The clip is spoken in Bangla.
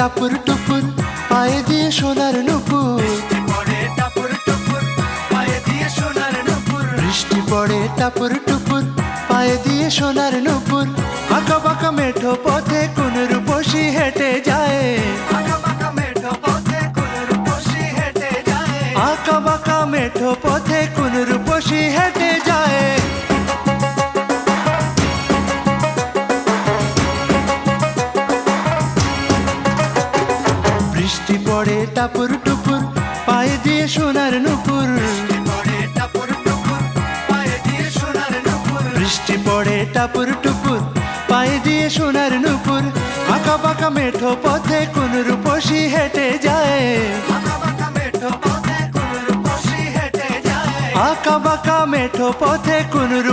টাপুর টুপুর পায়ে দিয়ে সোনার নুপুর। বৃষ্টি পড়ে টাপুর টুপুর পায়ে দিয়ে সোনার নুপুর। বৃষ্টি পড়ে টাপুর টুপুর পায়ে দিয়ে সোনার নুপুর। আঁকা বাঁকা মেঠো পথে কোন রূপসী হেঁটে যায়। আঁকা বাঁকা মেঠো পথে কোন রূপসী হেঁটে যায়। আঁকা বাঁকা মেঠো পথে কোন রূপসী হেঁটে যায়। বৃষ্টি পড়ে টাপুর টুপুর পায়ে দিয়ে সোনার নুপুর। বৃষ্টি পড়ে টাপুর টুপুর পায়ে দিয়ে সোনার নুপুর। বৃষ্টি পড়ে টাপুর টুপুর পায়ে দিয়ে সোনার নুপুর। আঁকা বাঁকা মেঠো পথে কোন রূপসী হেঁটে যায়। আঁকা বাঁকা মেঠো পথে কোন রূপসী হেঁটে যায়। আঁকা বাঁকা মেঠো পথে কোন রূপ